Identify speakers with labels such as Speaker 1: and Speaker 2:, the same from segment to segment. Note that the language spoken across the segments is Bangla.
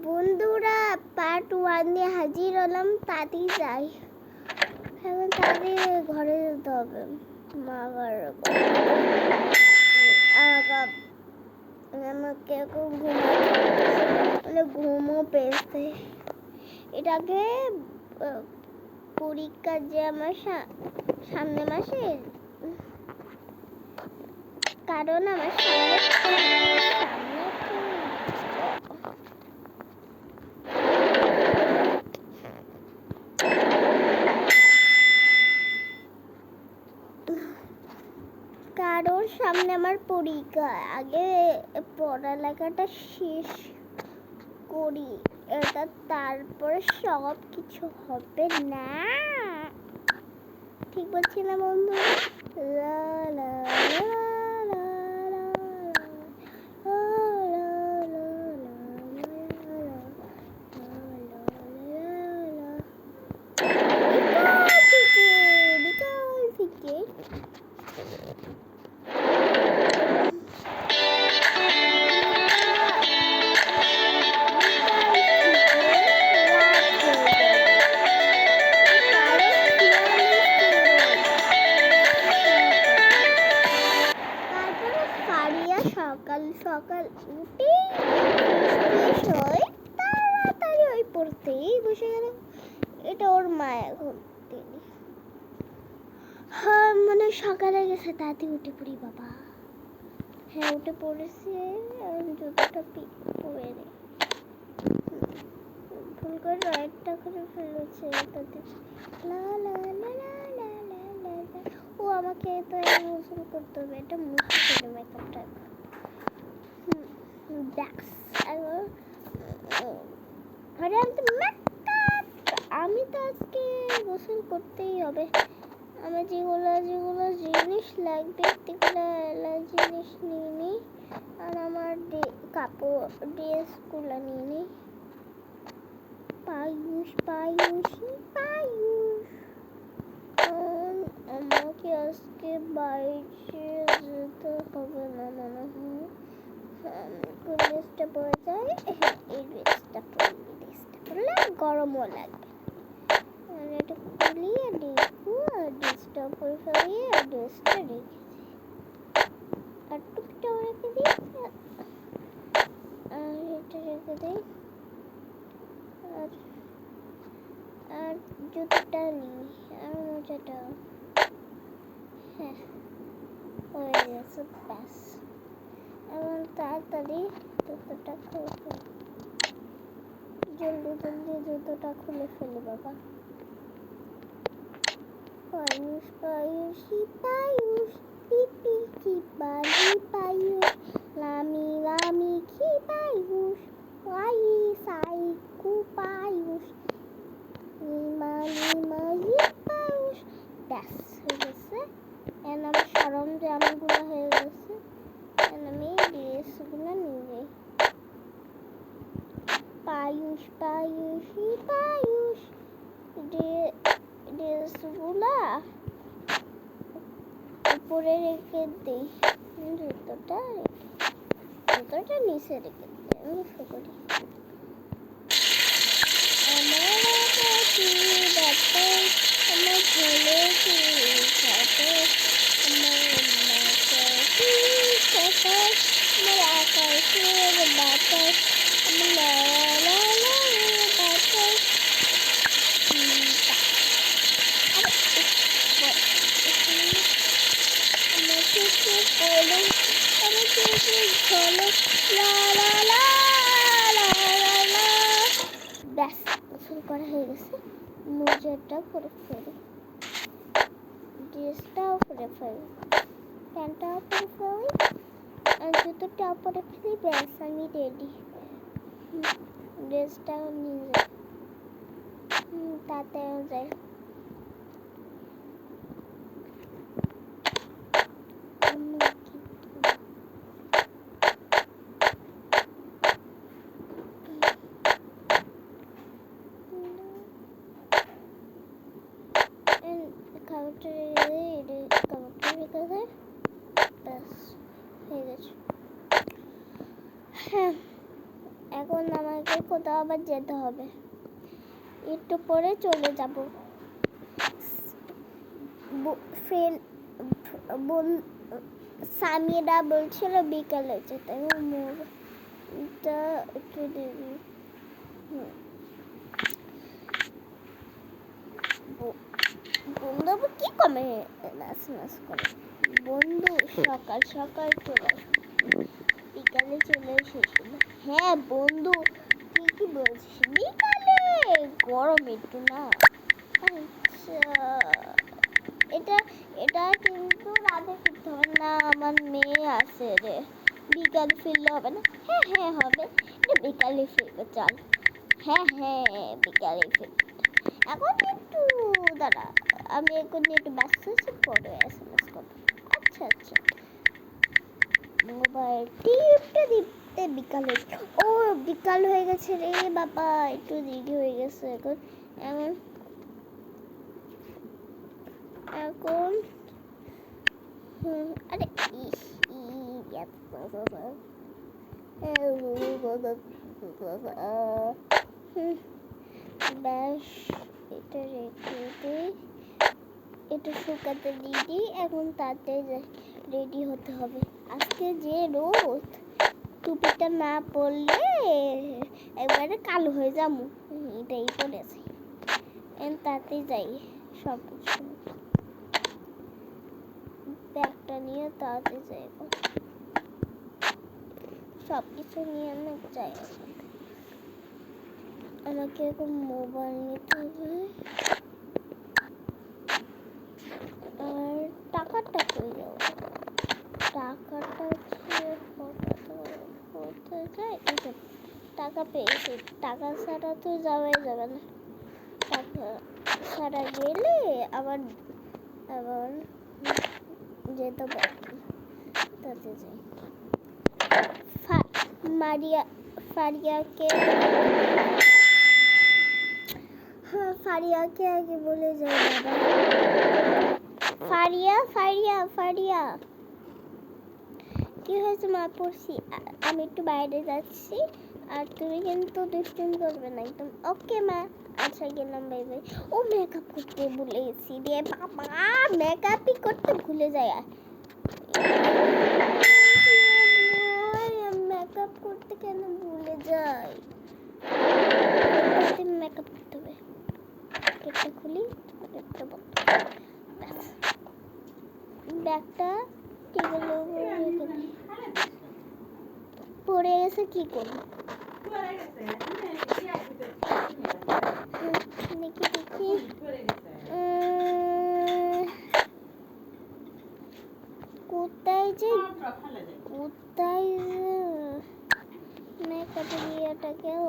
Speaker 1: বন্ধুরা পার্ট 1 নিয়ে হাজির হলাম। তাড়াতাড়ি যাই, এখন তাড়াতাড়ি ঘরে যেতে হবে। আমাকে ঘুমও পেয়েছে। এটাকে পরীক্ষা যে আমার সামনে মাসে, কারণ আমার সামনে আমার পরীক্ষা। আগে পড়ালেখাটা শেষ করি, এটা তারপরে সব কিছু হবে না। ঠিক বলছি না বন্ধু? সকাল সকাল উঠে তাড়াতাড়ি ওই পড়তেই বসে গেল। এটা ওর মা এখন মানে সকালে গেছে, তাড়াতাড়ি উঠে পড়ি বাবা। হ্যাঁ উঠে পড়েছে, জুতোটা পরে নে। ভুল করে রাইটটা করে ফেলেছে। ও আমাকে তো গোসল করতে হবে, এটা মুছে ফেলে মেকআপটা। আমি তো আজকে গোসল করতেই হবে। আমার যেগুলো জিনিস লাগবে জিনিস নিয়ে নিই, আর আমার কাপড় ড্রেসগুলো নিয়ে নিই। আমাকে আজকে বাইরে যেতে হবে না মনে হয়। কোন ড্রেসটা পরে যায়? এই ড্রেসটা পরলে গরমও লাগবে। এটা খুলি আর দেখবো, আর ড্রেসটা পরে ফেলি, আর ড্রেসটা রেখে দিই, আর টুপিটাও রেখে দিই, আর এটা রেখে দিই, আর জুতোটা নিই, আর মোজাটা। হ্যাঁ হয়ে গেছে, ব্যাস। এখন তাড়াতাড়ি জুতোটা খুলে ফেলি, জলদি জুতোটা খুলে ফেলি বাবা। পায়ুষ পিপি কি বাজি পায়ুষ, লামি লামি কি পায়ুষ, সাই কু পায়ুষ, লিমা ই পায়ুষ। ব্যাস হয়ে গেছে। এখন আমার সরঞ্জামগুলো হয়ে গেছে। এখন আমি ড্রেসগুলো নিয়ে যাই। পায়ুষ ড্রেসগুলা উপরে রেখে দিই, জুতোটা নিচে রেখে দিই। আমি করি ব্যাস গোসল করা হয়ে গেছে। মোজাটা পরে ফেলি, ড্রেসটাও পরে ফেলি, প্যান্টটাও পরে ফেলি, আর জুতোটাও পরে ফেলি। ব্যাস আমি রেডি। ড্রেসটাও নিয়ে যাই, তাতেও যাই। কাপড়টা হ্যাঁ, এখন আমাকে কোথাও আবার যেতে হবে, একটু পরে চলে যাব। সামিরা বলছিল বিকালে যেতে, মোবাইলটা একটু দিবি। বন্ধু কি কমে নাচ করে, বন্ধু সকাল সকাল চলে আসবে, বিকালে চলে এসেছিল। হ্যাঁ বন্ধু তুই কি বলছিস, বিকালে গরম একটু না। আচ্ছা এটা এটা কিন্তু রাতে ফিরতে হবে না, আমার মেয়ে আছে রে, বিকালে ফিরলে হবে না। হ্যাঁ হ্যাঁ হবে, এটা বিকালে ফিরবে চল। হ্যাঁ হ্যাঁ বিকালে ফিরবে, এখন একটু দাঁড়া, আমি এখন একটু ব্যস্ত আছি, পরে SMS করবো। আচ্ছা আচ্ছা, মোবাইল টিপতে টিপতে বিকালে, ও বিকাল হয়ে গেছে রে বাবা, একটু দেরি হয়ে গেছে। এখন এখন এখন আরে ব্যাস এটা রেখে দিই, এটা শুকাতে দিয়ে দিই। এখন তাতে রেডি হতে হবে, আজকে যে রোদ, টুপিটা না পরলে একবারে কালো হয়ে যাবো, এটাই পরেছি। তাতে যাই, সব কিছু ব্যাগটা নিয়ে তাতে যাই, সব কিছু নিয়ে অনেক যাই। আমাকে এখন মোবাইল নিতে হবে, আর টাকাটা কই যাবো, টাকাটা কোথায় যায়, টাকা পেয়েছি, টাকা ছাড়া তো যাওয়াই যাবে না, টাকা ছাড়া গেলে আবার আবার যেতে পারবো, তাতে যাই। ফারিয়াকে আগে বলে যাই বাবা। ফারিয়া কি হয়েছে মা, পড়ছি, আমি একটু বাইরে যাচ্ছি, আর তুমি কিন্তু দুষ্টুমি করবে না একদম, ওকে মা। আচ্ছা গেলাম, বাই বাই। ও মেকআপ করতে ভুলে গেছি রে বাবা, মেকআপই করতে ভুলে যায়, মেকআপ করতে কেন ভুলে যাই, মেকআপ করতে হবে। গেটটা খুলি, গেটটা বন্ধ, ব্যাগটা টেবিলের উপরে পড়ে গেছে, কি করবো দেখি কোথায় যে মেকআপের ইয়েটা কেউ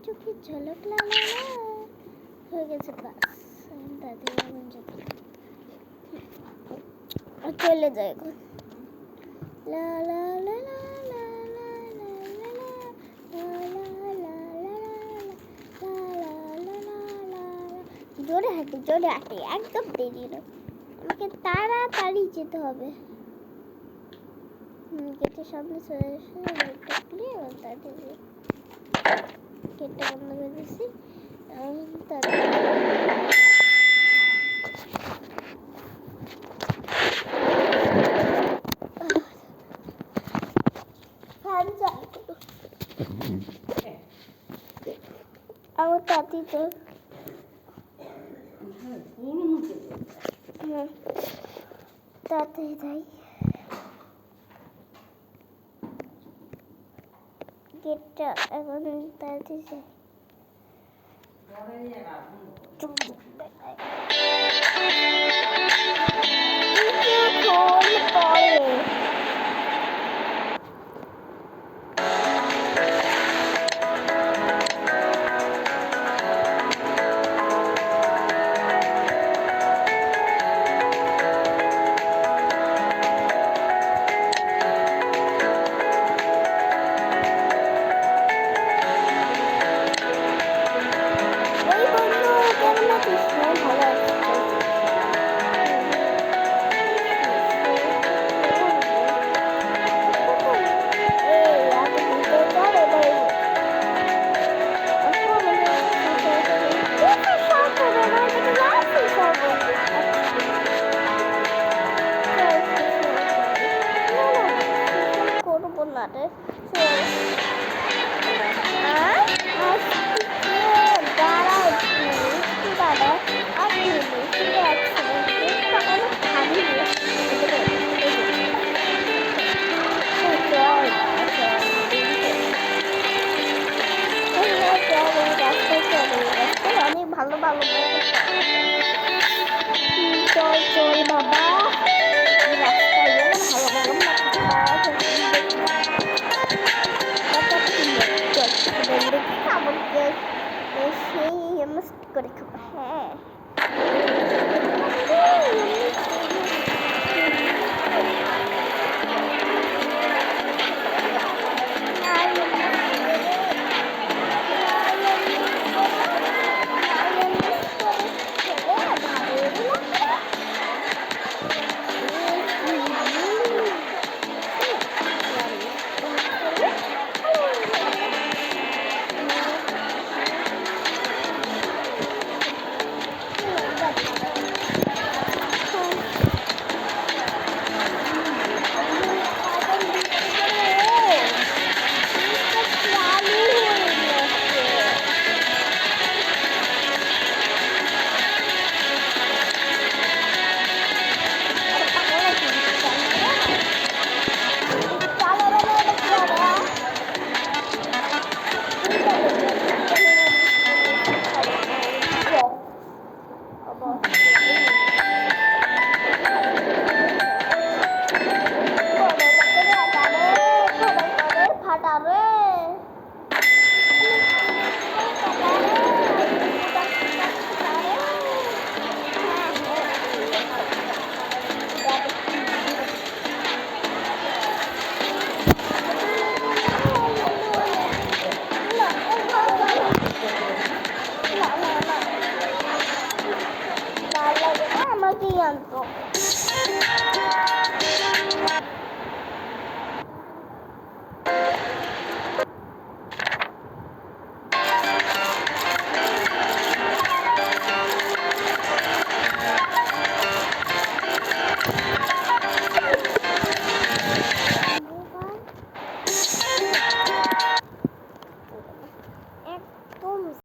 Speaker 1: চোখের ঝলক হয়ে গেছে, চলে যায় এখন। জোরে হাঁটি, একদম দেরি না, আমাকে তাড়াতাড়ি যেতে হবে। গেটের সামনে চলে এসে গেটটা খুলে তাড়াতাড়ি গেটটা বন্ধ করে দিচ্ছি। আমার তাতি তো তাড়াতাড়ি যাই, গেটটা এখন তাড়াতাড়ি যাই। দাঁড়াতে দাঁড়া একটু দাঁড়া আর অনেক ভারী অনেক ভালো ভালো চল চল বাবা রাস্তায় ভালো ভালো আমাকে সেই করে খাবো হ্যাঁ